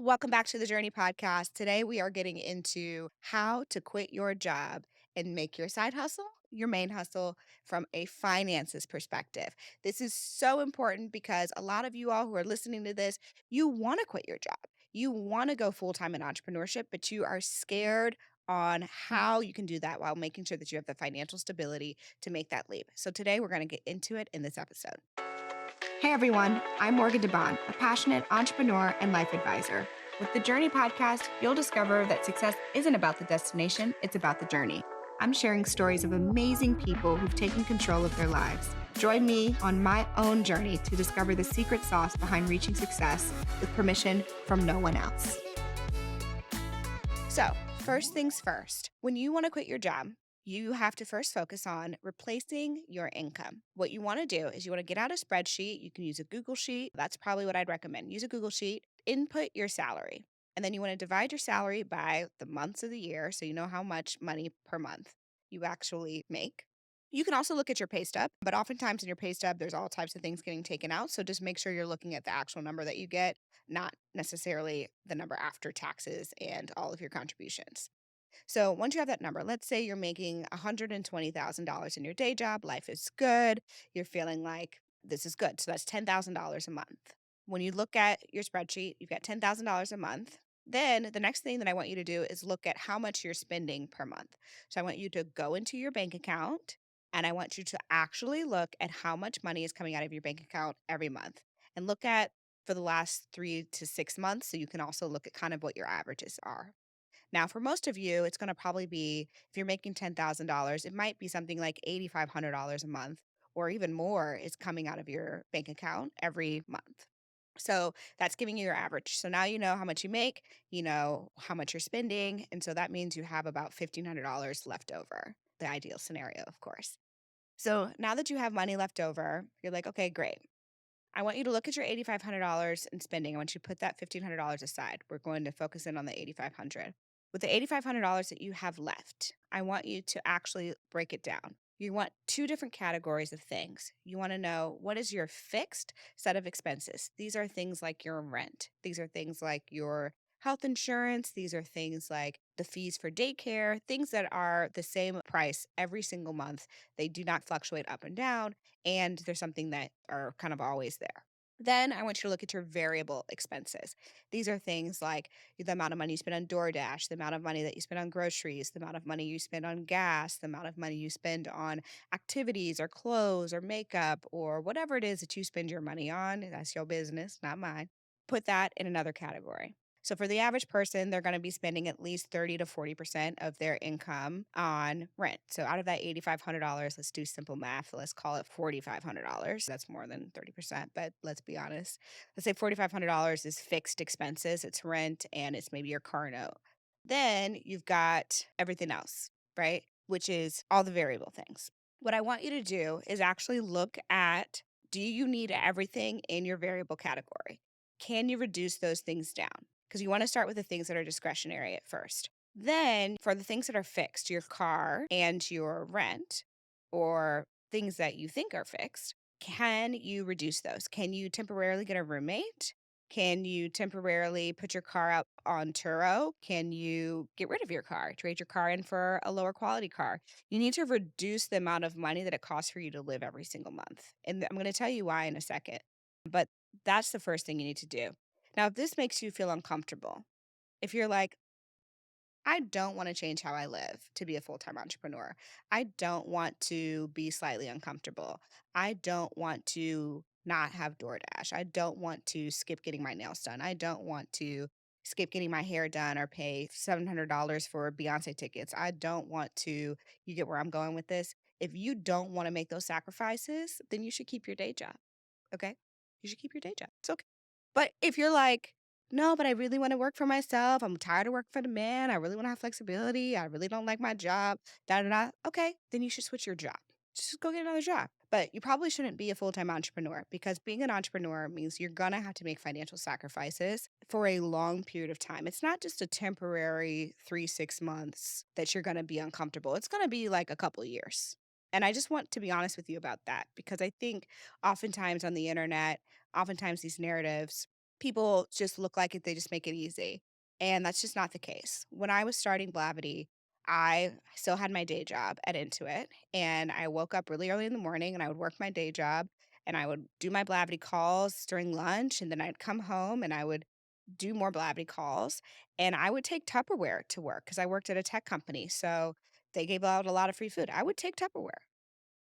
Welcome back to the Journey Podcast. Today we are getting into how to quit your job and make your side hustle your main hustle from a finances perspective. This is so important because a lot of you all who are listening to this, you want to quit your job. You want to go full time in entrepreneurship, but you are scared on how you can do that while making sure that you have the financial stability to make that leap. So today we're going to get into it in this episode. Hey everyone, I'm Morgan Debaun, a passionate entrepreneur and life advisor. With the Journey podcast, you'll discover that success isn't about the destination, it's about the journey. I'm sharing stories of amazing people who've taken control of their lives. Join me on my own journey to discover the secret sauce behind reaching success with permission from no one else. So, first things first, when you want to quit your job, you have to first focus on replacing your income. What you want to do is you want to get out a spreadsheet. You can use a Google Sheet. That's probably what I'd recommend. Use a Google Sheet, input your salary, and then you want to divide your salary by the months of the year so you know how much money per month you actually make. You can also look at your pay stub, but oftentimes in your pay stub, there's all types of things getting taken out. So just make sure you're looking at the actual number that you get, not necessarily the number after taxes and all of your contributions. So once you have that number, let's say you're making $120,000 in your day job, life is good, you're feeling like this is good. So that's $10,000 a month. When you look at your spreadsheet, you've got $10,000 a month. Then the next thing that I want you to do is look at how much you're spending per month. So I want you to go into your bank account and I want you to actually look at how much money is coming out of your bank account every month and look at for the last 3 to 6 months. So you can also look at kind of what your averages are. Now, for most of you, it's going to probably be if you're making $10,000, it might be something like $8,500 a month or even more is coming out of your bank account every month. So that's giving you your average. So now you know how much you make, you know how much you're spending. And so that means you have about $1,500 left over, the ideal scenario, of course. So now that you have money left over, you're like, okay, great. I want you to look at your $8,500 in spending. I want you to put that $1,500 aside. We're going to focus in on the 8,500. With the $8,500 that you have left, I want you to actually break it down. You want two different categories of things. You want to know what is your fixed set of expenses. These are things like your rent. These are things like your health insurance. These are things like the fees for daycare, things that are the same price every single month. They do not fluctuate up and down and there's something that are kind of always there. Then I want you to look at your variable expenses. These are things like the amount of money you spend on DoorDash, the amount of money that you spend on groceries, the amount of money you spend on gas, the amount of money you spend on activities or clothes or makeup or whatever it is that you spend your money on. That's your business, not mine. Put that in another category. So for the average person, they're going to be spending at least 30 to 40% of their income on rent. So out of that $8,500, let's do simple math. Let's call it $4,500. That's more than 30%, but let's be honest. Let's say $4,500 is fixed expenses. It's rent and it's maybe your car note. Then you've got everything else, right? Which is all the variable things. What I want you to do is actually look at, do you need everything in your variable category? Can you reduce those things down? Because you want to start with the things that are discretionary at first. Then, for the things that are fixed, your car and your rent, or things that you think are fixed, can you reduce those? Can you temporarily get a roommate? Can you temporarily put your car up on Turo? Can you get rid of your car, trade your car in for a lower quality car? You need to reduce the amount of money that it costs for you to live every single month. And I'm going to tell you why in a second. But that's the first thing you need to do. Now, if this makes you feel uncomfortable, if you're like, I don't want to change how I live to be a full time entrepreneur, I don't want to be slightly uncomfortable, I don't want to not have DoorDash, I don't want to skip getting my nails done, I don't want to skip getting my hair done or pay $700 for Beyonce tickets, I don't want to, you get where I'm going with this. If you don't want to make those sacrifices, then you should keep your day job. Okay? You should keep your day job. It's okay. But if you're like, no, but I really want to work for myself. I'm tired of working for the man. I really want to have flexibility. I really don't like my job. Da da da. Okay, then you should switch your job. Just go get another job. But you probably shouldn't be a full time entrepreneur because being an entrepreneur means you're going to have to make financial sacrifices for a long period of time. It's not just a temporary 3, 6 months that you're going to be uncomfortable, it's going to be like a couple years. And I just want to be honest with you about that because I think oftentimes on the internet, oftentimes these narratives People just look like it, they just make it easy. And that's just not the case. When I was starting Blavity, I still had my day job at Intuit, and I woke up really early in the morning and I would work my day job and I would do my Blavity calls during lunch. And then I'd come home and I would do more Blavity calls. And I would take Tupperware to work because I worked at a tech company. So they gave out a lot of free food. I would take Tupperware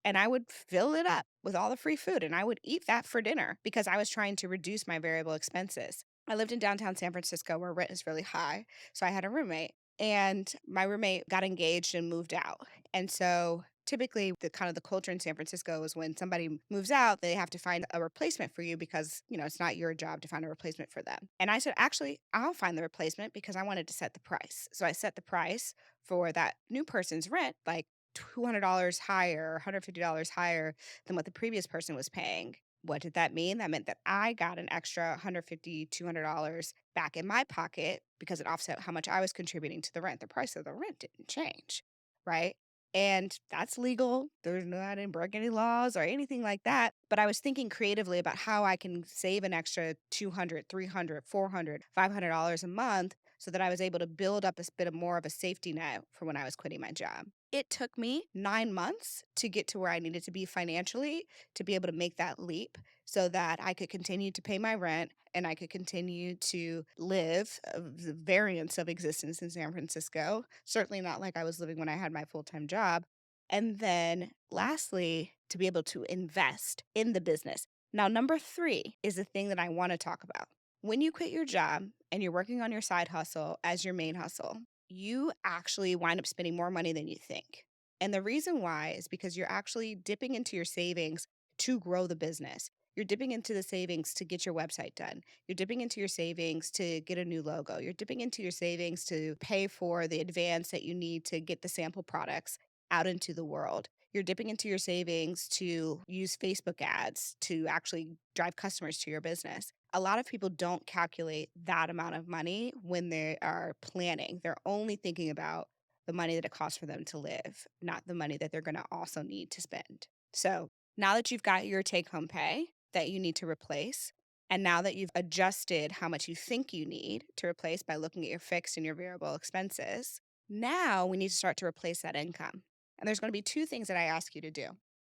and I would fill it up with all the free food and I would eat that for dinner because I was trying to reduce my variable expenses. I lived in downtown San Francisco where rent is really high. So I had a roommate and my roommate got engaged and moved out. And so typically the kind of the culture in San Francisco is when somebody moves out, they have to find a replacement for you because, it's not your job to find a replacement for them. And I said, actually, I'll find the replacement because I wanted to set the price. So I set the price for that new person's rent like $200 higher, $150 higher than what the previous person was paying. What did that mean? That meant that I got an extra $150, $200 back in my pocket because it offset how much I was contributing to the rent. The price of the rent didn't change, right? And that's legal. I didn't break any laws or anything like that. But I was thinking creatively about how I can save an extra 200, 300, 400, $500 a month so that I was able to build up a bit of more of a safety net for when I was quitting my job. It took me 9 months to get to where I needed to be financially to be able to make that leap so that I could continue to pay my rent and I could continue to live the variance of existence in San Francisco. Certainly not like I was living when I had my full time job. And then lastly, to be able to invest in the business. Now, number three is the thing that I want to talk about. When you quit your job and you're working on your side hustle as your main hustle, you actually wind up spending more money than you think. And the reason why is because you're actually dipping into your savings to grow the business. You're dipping into the savings to get your website done. You're dipping into your savings to get a new logo. You're dipping into your savings to pay for the advance that you need to get the sample products out into the world. You're dipping into your savings to use Facebook ads to actually drive customers to your business. A lot of people don't calculate that amount of money when they are planning. They're only thinking about the money that it costs for them to live, not the money that they're going to also need to spend. So now that you've got your take home pay that you need to replace, and now that you've adjusted how much you think you need to replace by looking at your fixed and your variable expenses, now we need to start to replace that income. And there's going to be two things that I ask you to do.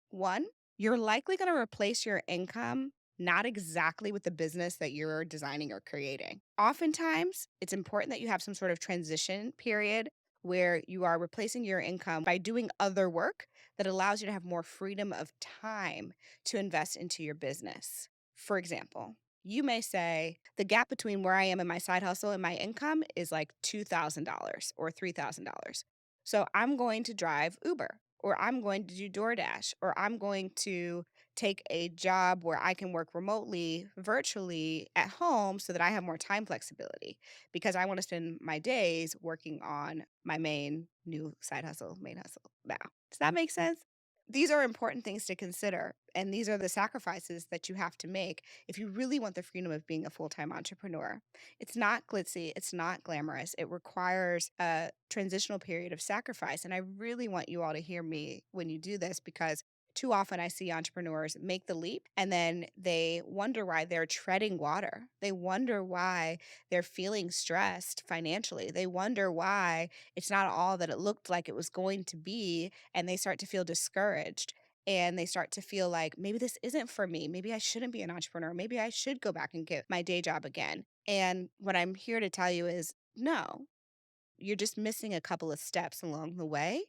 One, you're likely going to replace your income not exactly with the business that you're designing or creating. Oftentimes, it's important that you have some sort of transition period where you are replacing your income by doing other work that allows you to have more freedom of time to invest into your business. For example, you may say the gap between where I am in my side hustle and my income is like $2,000 or $3,000. So I'm going to drive Uber, or I'm going to do DoorDash, or I'm going to take a job where I can work remotely, virtually at home so that I have more time flexibility because I want to spend my days working on my main hustle now. Does that make sense? These are important things to consider. And these are the sacrifices that you have to make if you really want the freedom of being a full time entrepreneur. It's not glitzy, it's not glamorous. It requires a transitional period of sacrifice. And I really want you all to hear me when you do this because too often I see entrepreneurs make the leap and then they wonder why they're treading water. They wonder why they're feeling stressed financially. They wonder why it's not all that it looked like it was going to be. And they start to feel discouraged and they start to feel like maybe this isn't for me. Maybe I shouldn't be an entrepreneur. Maybe I should go back and get my day job again. And what I'm here to tell you is no, you're just missing a couple of steps along the way.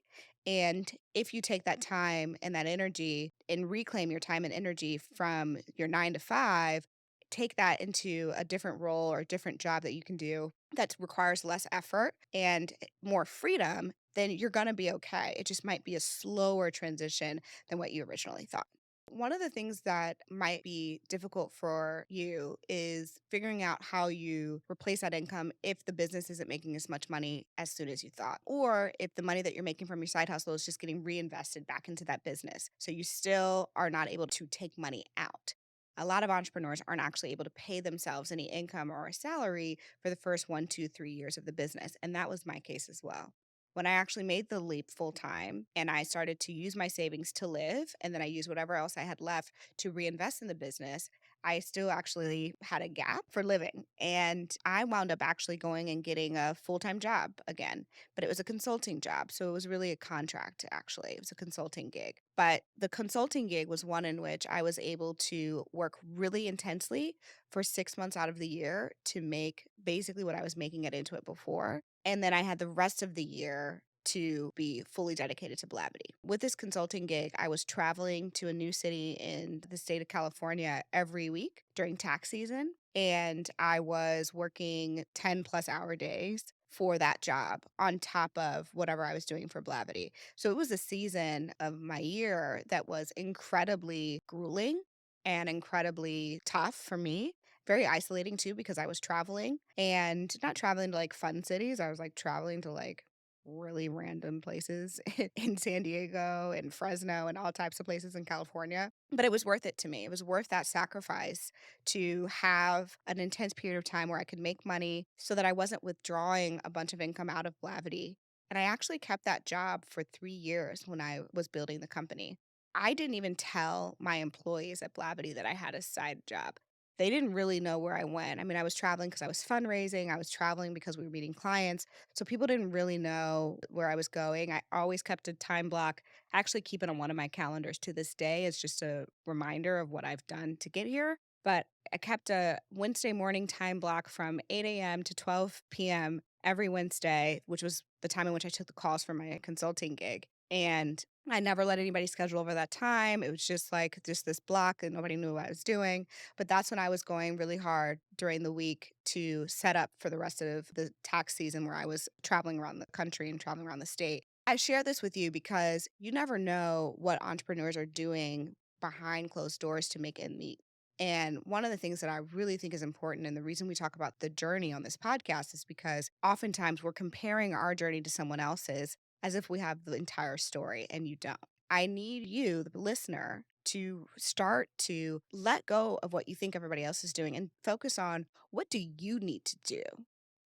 And if you take that time and that energy and reclaim your time and energy from your 9 to 5, take that into a different role or a different job that you can do that requires less effort and more freedom, then you're going to be okay. It just might be a slower transition than what you originally thought. One of the things that might be difficult for you is figuring out how you replace that income if the business isn't making as much money as soon as you thought, or if the money that you're making from your side hustle is just getting reinvested back into that business. So you still are not able to take money out. A lot of entrepreneurs aren't actually able to pay themselves any income or a salary for the first 1, 2, 3 years of the business. And that was my case as well. When I actually made the leap full time and I started to use my savings to live, and then I used whatever else I had left to reinvest in the business, I still actually had a gap for living. And I wound up actually going and getting a full time job again, but it was a consulting job. So it was really a contract, actually. It was a consulting gig. But the consulting gig was one in which I was able to work really intensely for 6 months out of the year to make basically what I was making it into it before. And then I had the rest of the year to be fully dedicated to Blavity. With this consulting gig, I was traveling to a new city in the state of California every week during tax season. And I was working 10 plus hour days for that job on top of whatever I was doing for Blavity. So it was a season of my year that was incredibly grueling and incredibly tough for me. Very isolating too, because I was traveling and not traveling to like fun cities. I was like traveling to like really random places in San Diego and Fresno and all types of places in California. But it was worth it to me. It was worth that sacrifice to have an intense period of time where I could make money so that I wasn't withdrawing a bunch of income out of Blavity. And I actually kept that job for 3 years when I was building the company. I didn't even tell my employees at Blavity that I had a side job. They didn't really know where I went. I mean, I was traveling because I was fundraising, I was traveling because we were meeting clients. So people didn't really know where I was going. I always kept a time block. I actually keep it on one of my calendars to this day. It's just a reminder of what I've done to get here. But I kept a Wednesday morning time block from 8 a.m. to 12 p.m. every Wednesday, which was the time in which I took the calls for my consulting gig. And I never let anybody schedule over that time. It was just like just this block and nobody knew what I was doing. But that's when I was going really hard during the week to set up for the rest of the tax season where I was traveling around the country and traveling around the state. I share this with you because you never know what entrepreneurs are doing behind closed doors to make ends meet. And one of the things that I really think is important, and the reason we talk about the journey on this podcast is because oftentimes we're comparing our journey to someone else's as if we have the entire story and you don't. I need you, the listener, to start to let go of what you think everybody else is doing and focus on what do you need to do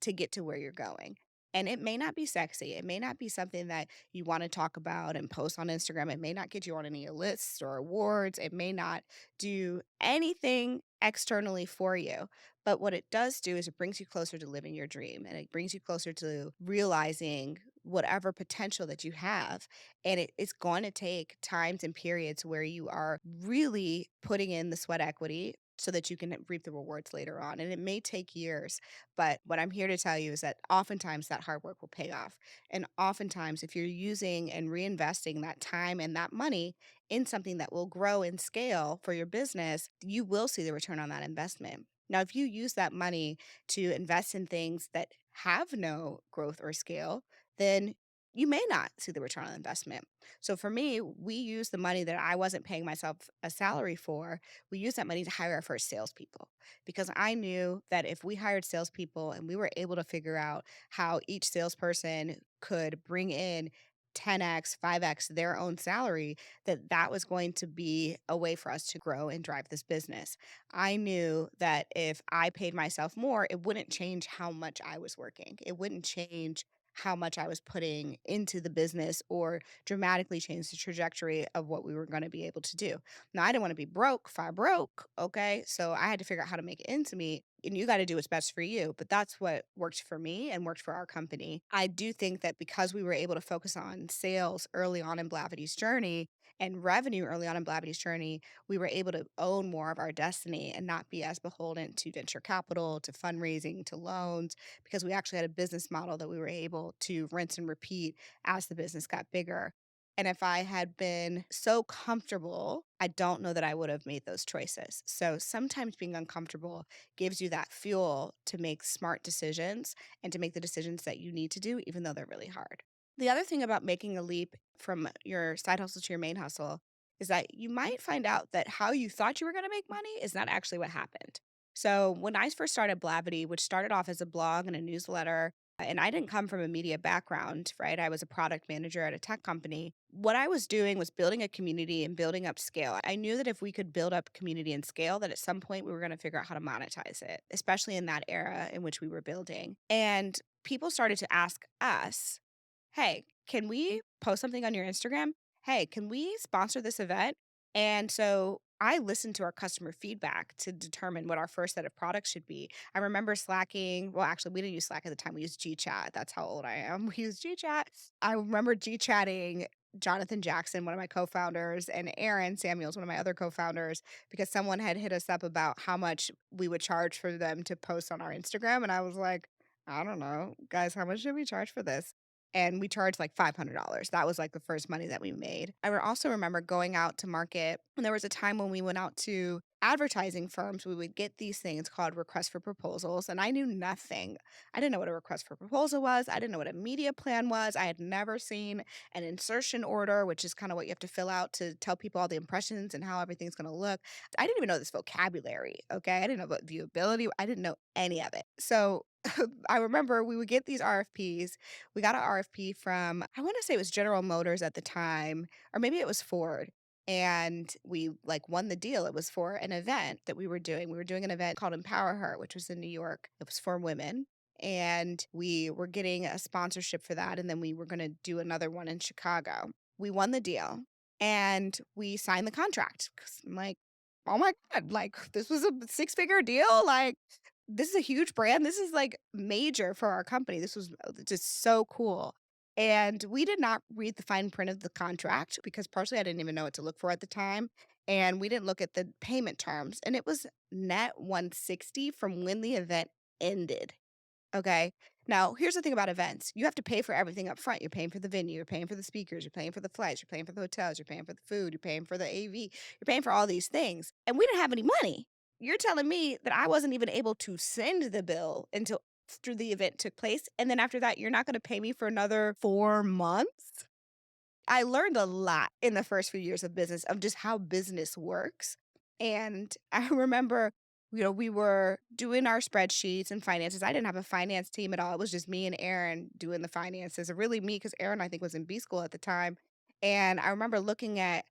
to get to where you're going. And it may not be sexy. It may not be something that you want to talk about and post on Instagram. It may not get you on any lists or awards. It may not do anything externally for you. But what it does do is it brings you closer to living your dream and it brings you closer to realizing whatever potential that you have. And it's going to take times and periods where you are really putting in the sweat equity so that you can reap the rewards later on. And it may take years, but what I'm here to tell you is that oftentimes that hard work will pay off. And oftentimes, if you're using and reinvesting that time and that money in something that will grow and scale for your business, you will see the return on that investment. Now, if you use that money to invest in things that have no growth or scale, then you may not see the return on investment. So for me, we used the money that I wasn't paying myself a salary for. We used that money to hire our first salespeople because I knew that if we hired salespeople and we were able to figure out how each salesperson could bring in 10x, 5x their own salary, that that was going to be a way for us to grow and drive this business. I knew that if I paid myself more, it wouldn't change how much I was working. It wouldn't change how much I was putting into the business or dramatically change the trajectory of what we were going to be able to do. Now, I didn't want to be broke if I broke. Okay. So I had to figure out how to make ends meet. And you got to do what's best for you. But that's what worked for me and worked for our company. I do think that because we were able to focus on sales early on in Blavity's journey and revenue early on in Blavity's journey, we were able to own more of our destiny and not be as beholden to venture capital, to fundraising, to loans, because we actually had a business model that we were able to rinse and repeat as the business got bigger. And if I had been so comfortable, I don't know that I would have made those choices. So sometimes being uncomfortable gives you that fuel to make smart decisions and to make the decisions that you need to do, even though they're really hard. The other thing about making a leap from your side hustle to your main hustle is that you might find out that how you thought you were going to make money is not actually what happened. So when I first started Blavity, which started off as a blog and a newsletter, and I didn't come from a media background, right? I was a product manager at a tech company. What I was doing was building a community and building up scale. I knew that if we could build up community and scale, that at some point we were going to figure out how to monetize it, especially in that era in which we were building. And people started to ask us, hey, can we post something on your Instagram? Hey, can we sponsor this event? And so I listened to our customer feedback to determine what our first set of products should be. I remember Slacking. Well, actually, we didn't use Slack at the time. We used GChat. That's how old I am. We used GChat. I remember GChatting Jonathan Jackson, one of my co-founders, and Aaron Samuels, one of my other co-founders, because someone had hit us up about how much we would charge for them to post on our Instagram. And I was like, I don't know, guys, how much should we charge for this? And we charged like $500. That was like the first money that we made. Also remember going out to market. And there was a time when we went out to advertising firms, we would get these things called requests for proposals. And I knew nothing. I didn't know what a request for proposal was. I didn't know what a media plan was. I had never seen an insertion order, which is kind of what you have to fill out to tell people all the impressions and how everything's going to look. I didn't even know this vocabulary. Okay. I didn't know about viewability. I didn't know any of it. So I remember we would get these RFPs. We got an RFP from, I want to say it was General Motors at the time, or maybe it was Ford. And we like won the deal. It was for an event that we were doing. We were doing an event called Empower Her, which was in New York. It was for women. And we were getting a sponsorship for that. And then we were going to do another one in Chicago. We won the deal and we signed the contract. 'Cause I'm like, oh my God, like this was a six-figure deal. Like, this is a huge brand. This is like major for our company. This was just so cool. And we did not read the fine print of the contract because partially I didn't even know what to look for at the time. And we didn't look at the payment terms. And it was net 160 from when the event ended. Okay. Now, here's the thing about events. You have to pay for everything up front. You're paying for the venue, you're paying for the speakers, you're paying for the flights, you're paying for the hotels, you're paying for the food, you're paying for the AV, you're paying for all these things. And we didn't have any money. You're telling me that I wasn't even able to send the bill until after the event took place. And then after that, you're not going to pay me for another 4 months? I learned a lot in the first few years of business of just how business works. And I remember, we were doing our spreadsheets and finances. I didn't have a finance team at all. It was just me and Aaron doing the finances. And really me, because Aaron, I think, was in B school at the time. And I remember looking at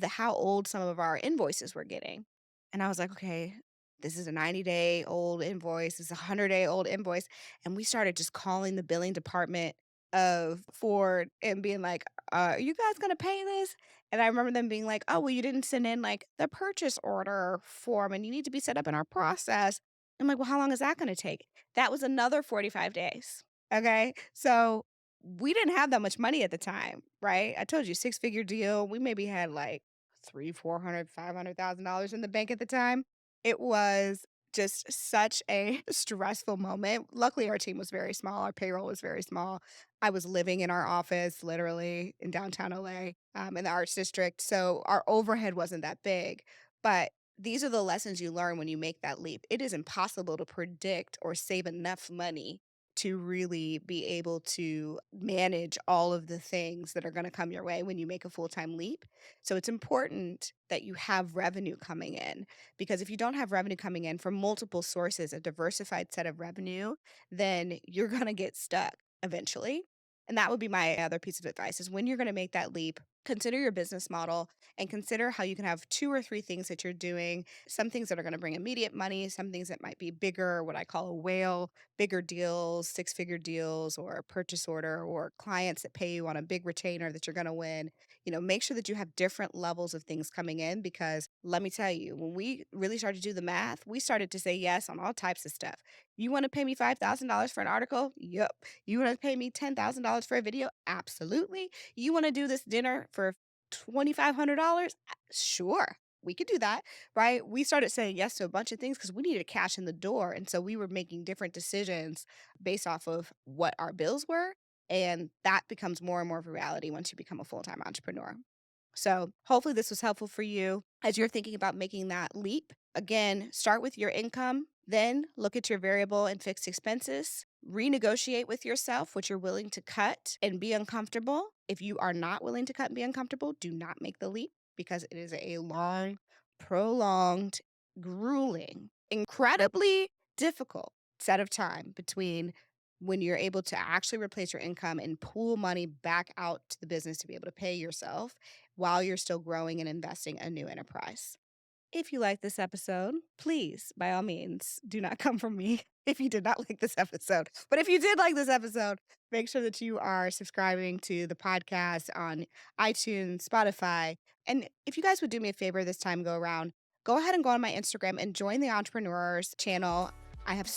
how old some of our invoices were getting. And I was like, okay, this is a 90-day old invoice. This is a 100-day old invoice. And we started just calling the billing department of Ford and being like, are you guys gonna pay this? And I remember them being like, oh, well, you didn't send in like the purchase order form and you need to be set up in our process. I'm like, well, how long is that gonna take? That was another 45 days. Okay. So we didn't have that much money at the time, right? I told you, six-figure deal. We maybe had like three, 400, $500,000 in the bank at the time. It was just such a stressful moment. Luckily, our team was very small. Our payroll was very small. I was living in our office, literally in downtown LA, in the arts district. So our overhead wasn't that big. But these are the lessons you learn when you make that leap. It is impossible to predict or save enough money to really be able to manage all of the things that are going to come your way when you make a full time leap. So it's important that you have revenue coming in because if you don't have revenue coming in from multiple sources, a diversified set of revenue, then you're going to get stuck eventually. And that would be my other piece of advice is when you're going to make that leap, consider your business model and consider how you can have two or three things that you're doing, some things that are going to bring immediate money, some things that might be bigger, what I call a whale, bigger deals, six-figure deals or a purchase order or clients that pay you on a big retainer that you're going to win. Make sure that you have different levels of things coming in because let me tell you, when we really started to do the math, we started to say yes on all types of stuff. You want to pay me $5,000 for an article? Yep. You want to pay me $10,000 for a video? Absolutely. You want to do this dinner for $2,500? Sure. We could do that, right? We started saying yes to a bunch of things because we needed cash in the door. And so we were making different decisions based off of what our bills were. And that becomes more and more of a reality once you become a full time entrepreneur. So hopefully this was helpful for you as you're thinking about making that leap. Again, start with your income, then look at your variable and fixed expenses, renegotiate with yourself what you're willing to cut and be uncomfortable. If you are not willing to cut and be uncomfortable, do not make the leap because it is a long, prolonged, grueling, incredibly difficult set of time between when you're able to actually replace your income and pull money back out to the business to be able to pay yourself while you're still growing and investing a new enterprise. If you like this episode, please, by all means, do not come from me if you did not like this episode. But if you did like this episode, make sure that you are subscribing to the podcast on iTunes, Spotify. And if you guys would do me a favor this time go around, go ahead and go on my Instagram and join the Entrepreneurs channel. I have